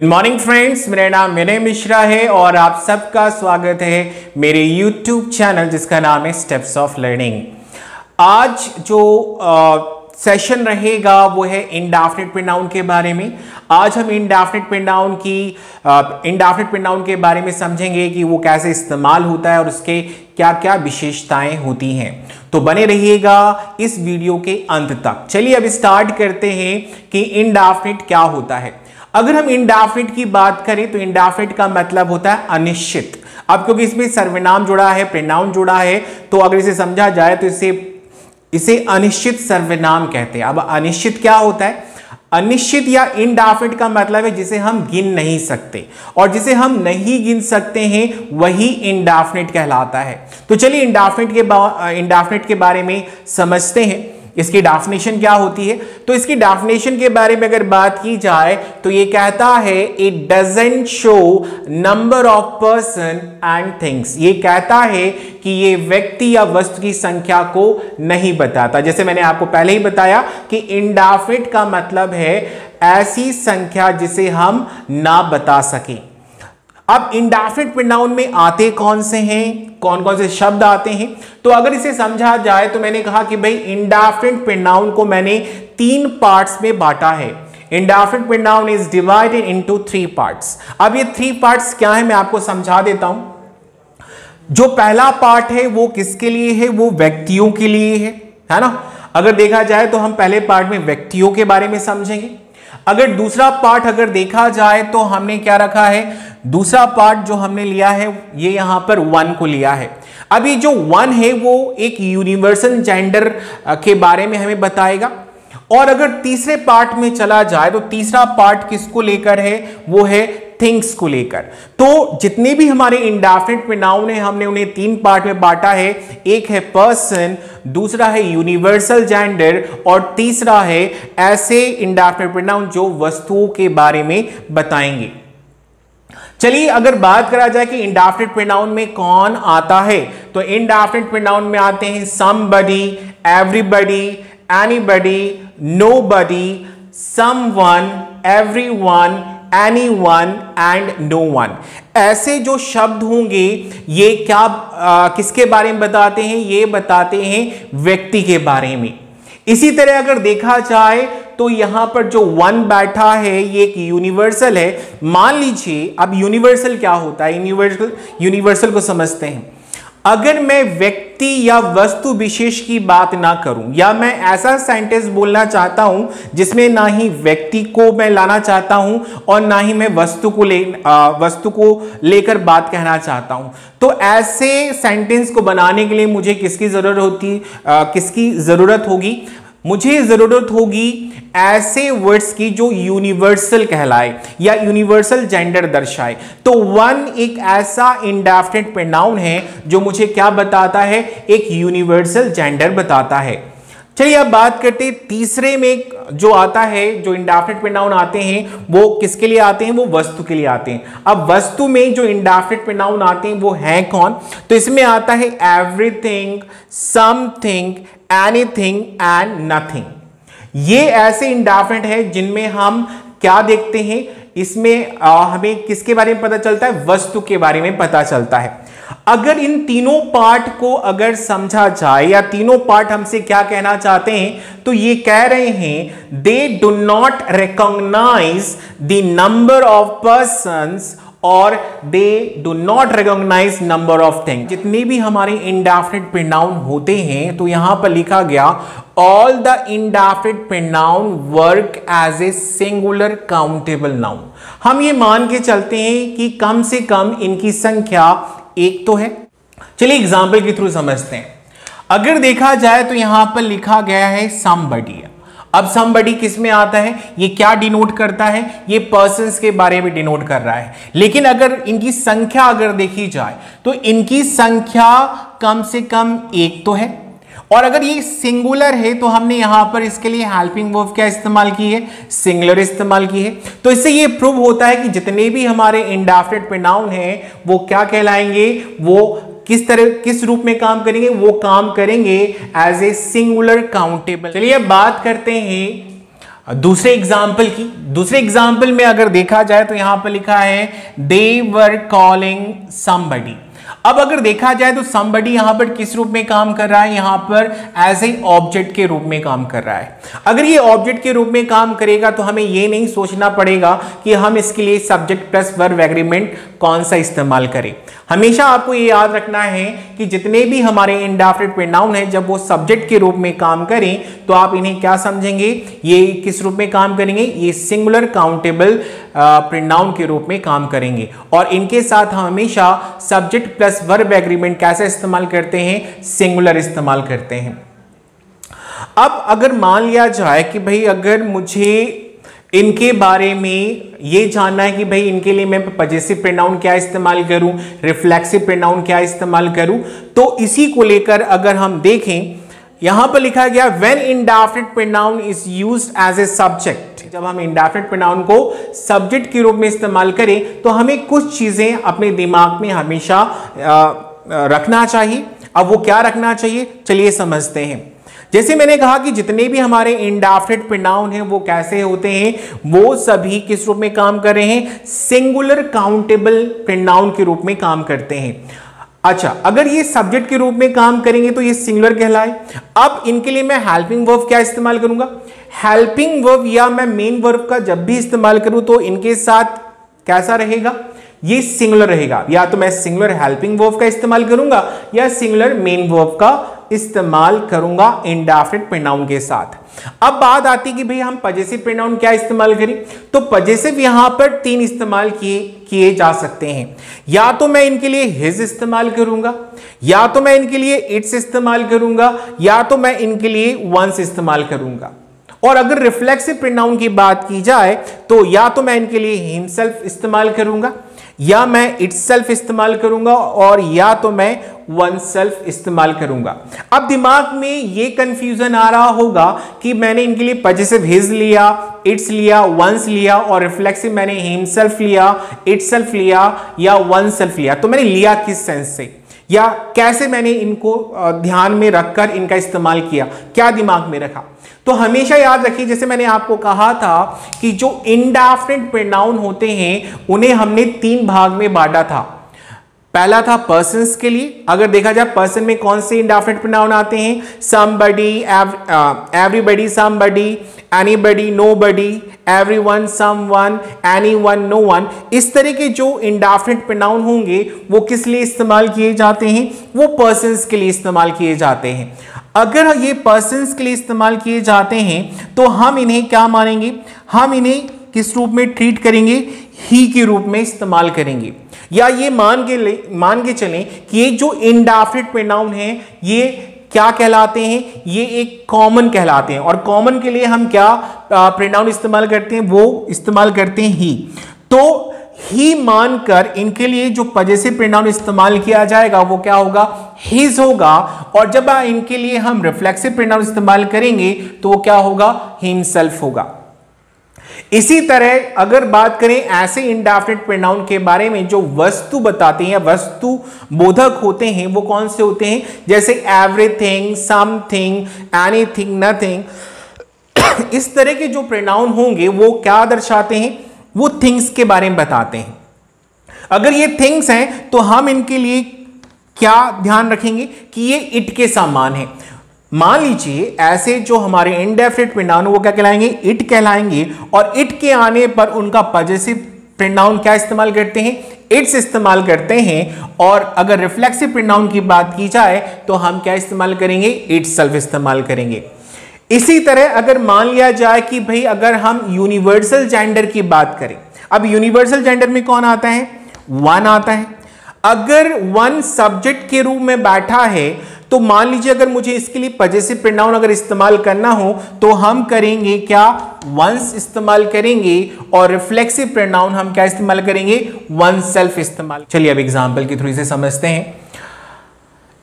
Good morning friends, मेरा नाम विनय मिश्रा है और आप सबका स्वागत है मेरे YouTube चैनल जिसका नाम है स्टेप्स ऑफ लर्निंग। आज जो सेशन रहेगा वो है इंडेफिनिट प्रोनाउन के बारे में। आज हम इंडेफिनिट प्रोनाउन के बारे में समझेंगे कि वो कैसे इस्तेमाल होता है और उसके क्या क्या विशेषताएं होती हैं। तो बने रहिएगा इस वीडियो के अंत तक। चलिए अब स्टार्ट करते हैं कि इंडेफिनिट क्या होता है। अगर हम इंडेफिनिट की बात करें तो इंडेफिनिट का मतलब होता है अनिश्चित। अब क्योंकि इसमें सर्वनाम जुड़ा है, प्रोनाउन जुड़ा है, तो अगर इसे समझा जाए तो इसे अनिश्चित सर्वनाम कहते हैं। अब अनिश्चित क्या होता है? अनिश्चित या इंडेफिनिट का मतलब है जिसे हम गिन नहीं सकते, और जिसे हम नहीं गिन सकते हैं वही इंडेफिनिट कहलाता है। तो चलिए इंडेफिनिट के बारे में समझते हैं। इसकी डेफिनेशन क्या होती है? तो इसकी डेफिनेशन के बारे में अगर बात की जाए तो ये कहता है it doesn't show number of person and things. ये कहता है कि ये व्यक्ति या वस्तु की संख्या को नहीं बताता। जैसे मैंने आपको पहले ही बताया कि इंडेफिनिट का मतलब है ऐसी संख्या जिसे हम ना बता सकें। अब इंडेफिनिट प्रोनाउन में आते कौन से हैं, कौन कौन से शब्द आते हैं? तो अगर इसे समझा जाए तो मैंने कहा कि भाई इंडेफिनिट प्रोनाउन को मैंने 3 पार्ट्स में बांटा है। Indefinite pronoun is divided into 3 parts. अब ये 3 पार्ट्स क्या है मैं आपको समझा देता हूं। जो पहला पार्ट है वो किसके लिए है? वो व्यक्तियों के लिए है ना। अगर देखा जाए तो हम पहले पार्ट में व्यक्तियों के बारे में समझेंगे। अगर दूसरा पार्ट अगर देखा जाए तो हमने क्या रखा है? दूसरा पार्ट जो हमने लिया है ये यहां पर 1 को लिया है। अभी जो 1 है वो एक यूनिवर्सल जेंडर के बारे में हमें बताएगा। और अगर तीसरे पार्ट में चला जाए तो तीसरा पार्ट किसको लेकर है? वो है थिंग्स को लेकर। तो जितने भी हमारे इंडेफिनिट प्रोनाउन है हमने उन्हें 3 पार्ट में बांटा है। एक है पर्सन, दूसरा है यूनिवर्सल जेंडर, और तीसरा है ऐसे इंडेफिनिट प्रोनाउन जो वस्तुओं के बारे में बताएंगे। चलिए अगर बात करा जाए कि इंडेफिनिट प्रोनाउन में कौन आता है, तो इंडेफिनिट प्रोनाउन में आते हैं somebody, everybody, anybody, nobody, someone, everyone, anyone and no one। ऐसे जो शब्द होंगे ये क्या किसके बारे में बताते हैं? ये बताते हैं व्यक्ति के बारे में। इसी तरह अगर देखा जाए तो यहां पर जो 1 बैठा है ये एक यूनिवर्सल है। मान लीजिए, अब यूनिवर्सल क्या होता है? यूनिवर्सल को समझते हैं। अगर मैं व्यक्ति या वस्तु विशेष की बात ना करूं, या मैं ऐसा सेंटेंस बोलना चाहता हूं जिसमें ना ही व्यक्ति को मैं लाना चाहता हूं और ना ही मैं वस्तु को लेकर बात कहना चाहता हूं, तो ऐसे सेंटेंस को बनाने के लिए मुझे किसकी जरूरत होगी? मुझे जरूरत होगी ऐसे वर्ड्स की जो यूनिवर्सल कहलाए या यूनिवर्सल जेंडर दर्शाए। तो 1 एक ऐसा इंडेफिनिट प्रोनाउन है जो मुझे क्या बताता है? एक यूनिवर्सल जेंडर बताता है। चलिए अब बात करते हैं तीसरे में जो आता है, जो इंडेफिनिट प्रोनाउन आते हैं वो किसके लिए आते हैं? वो वस्तु के लिए आते हैं। अब वस्तु में जो इंडेफिनिट प्रोनाउन आते हैं वो हैं कौन? तो इसमें आता है everything, something, anything and nothing. ये ऐसे इंडेफिनिट है जिनमें हम क्या देखते हैं? इसमें हमें किसके बारे में पता चलता है? वस्तु के बारे में पता चलता है। अगर इन तीनों पार्ट को अगर समझा जाए, या तीनों पार्ट हमसे क्या कहना चाहते हैं, तो ये कह रहे हैं they do not recognise the number of persons और they do not recognise number of things. जितने भी हमारे इंडेफिनिट प्रोनाउन होते हैं तो यहां पर लिखा गया all the indefinite pronoun work as a singular countable noun. हम ये मान के चलते हैं कि कम से कम इनकी संख्या 1 तो है। चलिए एग्जाम्पल के थ्रू समझते हैं। अगर देखा जाए तो यहां पर लिखा गया है somebody। अब somebody किस में आता है? ये क्या डिनोट करता है? ये पर्सन्स के बारे में डिनोट कर रहा है। लेकिन अगर इनकी संख्या अगर देखी जाए तो इनकी संख्या कम से कम 1 तो है। और अगर ये सिंगुलर है तो हमने यहां पर इसके लिए हेल्पिंग वर्ब क्या इस्तेमाल की है? सिंगुलर इस्तेमाल की है। तो इससे ये प्रूव होता है कि जितने भी हमारे इंडेफिनिट प्रोनाउन हैं वो क्या कहलाएंगे? वो किस रूप में काम करेंगे? वो काम करेंगे एज ए सिंगुलर काउंटेबल। चलिए अब बात करते हैं दूसरे एग्जाम्पल में अगर देखा जाए तो यहां पर लिखा है दे वर कॉलिंग समबडी। अब अगर देखा जाए तो somebody यहां पर किस रूप में काम कर रहा है, यहां पर एज ए ऑब्जेक्ट के रूप में काम कर रहा है। अगर ये ऑब्जेक्ट के रूप में काम करेगा तो हमें ये नहीं सोचना पड़ेगा कि हम इसके लिए सब्जेक्ट प्लस वर्ब एग्रीमेंट कौन सा इस्तेमाल करें। हमेशा आपको ये याद रखना है कि जितने भी हमारे इंडेफिनिट प्रोनाउन है जब वो सब्जेक्ट के रूप में काम करें तो आप इन्हें क्या समझेंगे, ये किस रूप में काम करेंगे, ये सिंगुलर काउंटेबल प्रोनाउन के रूप में काम करेंगे। और इनके साथ हम हमेशा सब्जेक्ट प्लस वर्ब एग्रीमेंट कैसे इस्तेमाल करते हैं, सिंगुलर इस्तेमाल करते हैं। अब अगर मान लिया जाए कि भाई अगर मुझे इनके बारे में ये जानना है कि भाई इनके लिए मैं पजेसिव प्रोनाउन क्या इस्तेमाल करूं, रिफ्लेक्सिव प्रोनाउन क्या इस्तेमाल करूं, तो इसी को लेकर अगर हम देखें यहां पर लिखा गया when indefinite pronoun is used as a subject. जब हम इंडेफिनिट प्रोनाउन को सब्जेक्ट के रूप में इस्तेमाल करें तो हमें कुछ चीजें अपने दिमाग में हमेशा रखना चाहिए। अब वो क्या रखना चाहिए, चलिए समझते हैं। जैसे मैंने कहा कि जितने भी हमारे इंडेफिनिट प्रोनाउन हैं वो कैसे होते हैं, वो सभी किस रूप में काम कर रहे हैं, सिंगुलर काउंटेबल प्रोनाउन के रूप में काम करते हैं। अच्छा, अगर ये सब्जेक्ट के रूप में काम करेंगे तो ये सिंगुलर कहलाए। अब इनके लिए मैं हेल्पिंग वर्ब क्या इस्तेमाल करूंगा, हेल्पिंग वर्ब या मैं मेन वर्ब का जब भी इस्तेमाल करूं तो इनके साथ कैसा रहेगा, ये सिंगुलर रहेगा। या तो मैं सिंगुलर हेल्पिंग वर्ब का इस्तेमाल करूंगा या सिंगुलर मेन वर्ब का इस्तेमाल करूंगा इंडेफिनिट प्रोनाउन के साथ। अब बात आती कि भाई हम पजेसिव प्रोनाउन क्या इस्तेमाल करें, तो पजेसिव यहां पर 3 इस्तेमाल किए जा सकते हैं। या तो मैं इनके लिए हिज इस्तेमाल करूंगा, या तो मैं इनके लिए इट्स इस्तेमाल करूंगा, या तो मैं इनके लिए वंस इस्तेमाल करूंगा। और अगर रिफ्लेक्सिव प्रोनाउन की बात की जाए तो या तो मैं इनके लिए हिमसेल्फ इस्तेमाल करूंगा, या मैं इटसेल्फ इस्तेमाल करूंगा, और या तो मैं वन सेल्फ इस्तेमाल करूंगा। अब दिमाग में ये कंफ्यूजन आ रहा होगा कि मैंने इनके लिए पजेसिव हिज लिया, इट्स लिया, वंस लिया, और रिफ्लेक्सिव मैंने हिमसेल्फ लिया, इटसेल्फ लिया या वन सेल्फ लिया, तो मैंने लिया किस सेंस से या कैसे मैंने इनको ध्यान में रखकर इनका इस्तेमाल किया, क्या दिमाग में रखा। तो हमेशा याद रखिए, जैसे मैंने आपको कहा था कि जो इंडेफिनिट प्रोनाउन होते हैं उन्हें हमने 3 भाग में बांटा था। पहला था पर्सन्स के लिए। अगर देखा जाए पर्सन में कौन से इंडेफिनिट प्रोनाउन आते हैं, somebody, everybody, somebody, anybody, nobody, everyone, someone, anyone, known. इस तरह के जो इंडेफिनिट प्रोनाउन होंगे वो किस लिए इस्तेमाल किए जाते हैं, वो पर्सन्स के लिए इस्तेमाल किए जाते हैं। अगर ये पर्सन्स के लिए इस्तेमाल किए जाते हैं तो हम इन्हें क्या मानेंगे, हम इन्हें किस रूप में ट्रीट करेंगे, ही के रूप में इस्तेमाल करेंगे। या ये मान के चलें कि ये जो इंडेफिनिट प्रोनाउन हैं ये क्या कहलाते हैं, ये एक कॉमन कहलाते हैं। और कॉमन के लिए हम क्या प्रोनाउन इस्तेमाल करते हैं, वो इस्तेमाल करते हैं ही। तो ही मानकर इनके लिए जो पजेसिव प्रोनाउन इस्तेमाल किया जाएगा वो क्या होगा, हिज होगा। और जब इनके लिए हम रिफ्लेक्सिव प्रोनाउन इस्तेमाल करेंगे तो वो क्या होगा, हिमसेल्फ होगा। इसी तरह अगर बात करें ऐसे इंडेफिनिट प्रोनाउन के बारे में जो वस्तु बताते हैं या वस्तु बोधक होते हैं, वो कौन से होते हैं, जैसे एवरीथिंग, समथिंग, एनीथिंग, नथिंग। इस तरह के जो प्रोनाउन होंगे वो क्या दर्शाते हैं, वो थिंग्स के बारे में बताते हैं। अगर ये थिंग्स हैं तो हम इनके लिए क्या ध्यान रखेंगे कि ये इट के समान है। मान लीजिए ऐसे जो हमारे इंडेफिनिट प्रोनाउन वो क्या कहलाएंगे, इट कहलाएंगे। और इट के आने पर उनका पजेसिव प्रोनाउन क्या इस्तेमाल करते हैं, इट्स इस्तेमाल करते हैं। और अगर रिफ्लेक्सिव प्रोनाउन की बात की जाए तो हम क्या इस्तेमाल करेंगे, इटसेल्फ इस्तेमाल करेंगे। इसी तरह अगर मान लिया जाए कि भाई अगर हम यूनिवर्सल जेंडर की बात करें, अब यूनिवर्सल जेंडर में कौन आता है, वन आता है। अगर वन सब्जेक्ट के रूप में बैठा है तो मान लीजिए अगर मुझे इसके लिए पजेसिव प्रोनाउन अगर इस्तेमाल करना हो तो हम करेंगे क्या, वंस इस्तेमाल करेंगे। और रिफ्लेक्सिव प्रोनाउन हम क्या इस्तेमाल करेंगे, वन सेल्फ इस्तेमाल। चलिए अब एग्जांपल के थ्रू से समझते हैं।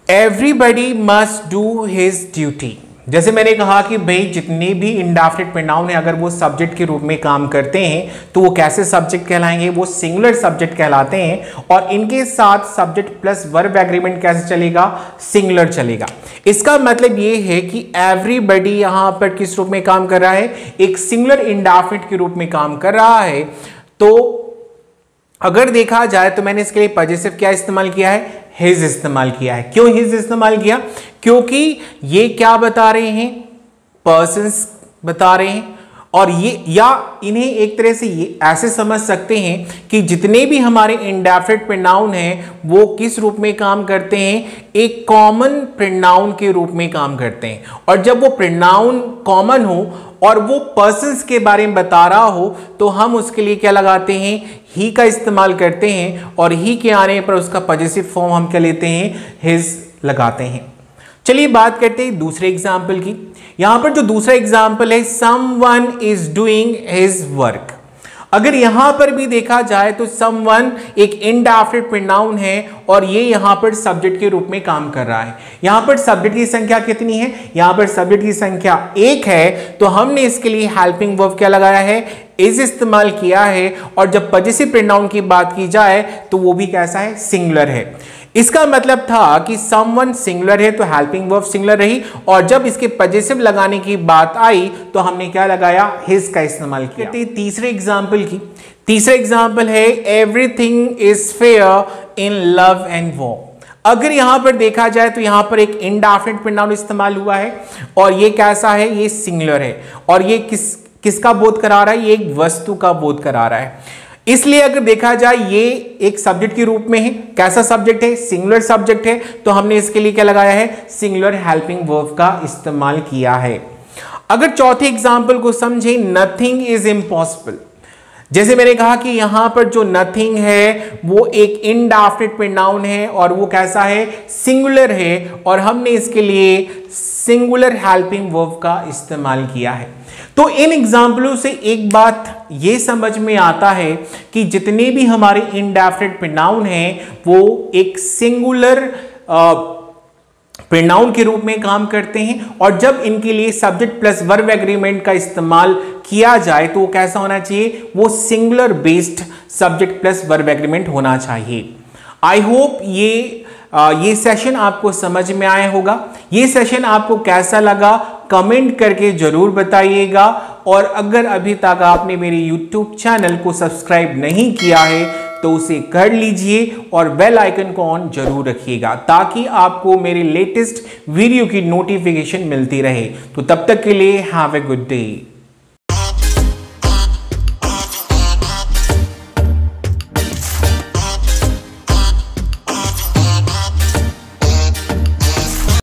Everybody must do his duty. जैसे मैंने कहा कि भाई जितने भी इंडेफिनिट प्रोनाउन है अगर वो सब्जेक्ट के रूप में काम करते हैं तो वो कैसे सब्जेक्ट कहलाएंगे, वो सिंगुलर सब्जेक्ट कहलाते हैं। और इनके साथ सब्जेक्ट प्लस वर्ब एग्रीमेंट कैसे चलेगा, सिंगुलर चलेगा। इसका मतलब ये है कि एवरीबॉडी यहां पर किस रूप में काम कर रहा है, एक सिंगुलर इंडेफिनिट के रूप में काम कर रहा है। तो अगर देखा जाए तो मैंने इसके लिए पॉजिटिव क्या इस्तेमाल किया है, हिज इस्तेमाल किया है। क्यों हिज इस्तेमाल किया, क्योंकि ये क्या बता रहे हैं, पर्सन्स बता रहे हैं। और ये या इन्हें एक तरह से ये ऐसे समझ सकते हैं कि जितने भी हमारे इंडेफिनिट प्रोनाउन हैं वो किस रूप में काम करते हैं, एक कॉमन प्रोनाउन के रूप में काम करते हैं। और जब वो प्रोनाउन कॉमन हो और वो पर्सन्स के बारे में बता रहा हो तो हम उसके लिए क्या लगाते हैं, ही का इस्तेमाल करते हैं। और ही के आने पर उसका पॉजिटिव फॉर्म हम क्या लेते हैं, हिज लगाते हैं। चलिए बात करते हैं दूसरे एग्जाम्पल की। यहां पर जो दूसरा एग्जाम्पल है, someone is doing his work. अगर यहां पर भी देखा जाए तो समवन एक इंडेफिनिट प्रोनाउन है और ये यहां पर सब्जेक्ट के रूप में काम कर रहा है। यहां पर सब्जेक्ट की संख्या कितनी है, यहां पर सब्जेक्ट की संख्या 1 है। तो हमने इसके लिए हेल्पिंग वर्ब क्या लगाया है, इज इस्तेमाल किया है। और जब पॉजिटिव प्रोनाउन की बात की जाए तो वो भी कैसा है, सिंगुलर है। इसका मतलब था कि समवन सिंगुलर है तो हेल्पिंग वर्ब सिंगुलर रही। और जब इसके पॉजिटिव लगाने की बात आई तो हमने क्या लगाया, हिज का इस्तेमाल किया। तीसरे एग्जाम्पल की, तीसरा एग्जाम्पल है everything is fair in love and war. अगर यहां पर देखा जाए तो यहां पर एक इंडेफिनिट प्रोनाउन इस्तेमाल हुआ है और ये कैसा है, ये सिंगुलर है। और ये किसका बोध करा रहा है, ये एक वस्तु का बोध करा रहा है। इसलिए अगर देखा जाए ये एक सब्जेक्ट के रूप में है। कैसा सब्जेक्ट है, सिंगुलर सब्जेक्ट है। तो हमने इसके लिए क्या लगाया है, सिंगुलर हेल्पिंग वर्ब का इस्तेमाल किया है। अगर चौथे एग्जाम्पल को समझे, नथिंग इज इम्पॉसिबल। जैसे मैंने कहा कि यहां पर जो नथिंग है वो एक इंडेफिनिट प्रोनाउन है और वो कैसा है, सिंगुलर है। और हमने इसके लिए सिंगुलर हेल्पिंग वर्ब का इस्तेमाल किया है। तो इन एग्जाम्पलों से एक बात ये समझ में आता है कि जितने भी हमारे इंडेफिनिट प्रोनाउन हैं वो एक सिंगुलर प्रोनाउन के रूप में काम करते हैं। और जब इनके लिए सब्जेक्ट प्लस वर्ब एग्रीमेंट का इस्तेमाल किया जाए तो वो कैसा होना चाहिए, वो singular based subject plus verb agreement होना चाहिए। आई होप ये सेशन आपको समझ में आया होगा। ये सेशन आपको कैसा लगा कमेंट करके जरूर बताइएगा। और अगर अभी तक आपने मेरे YouTube चैनल को सब्सक्राइब नहीं किया है तो उसे कर लीजिए और बेल आइकन को ऑन जरूर रखिएगा ताकि आपको मेरे लेटेस्ट वीडियो की नोटिफिकेशन मिलती रहे। तो तब तक के लिए हैव ए गुड डे।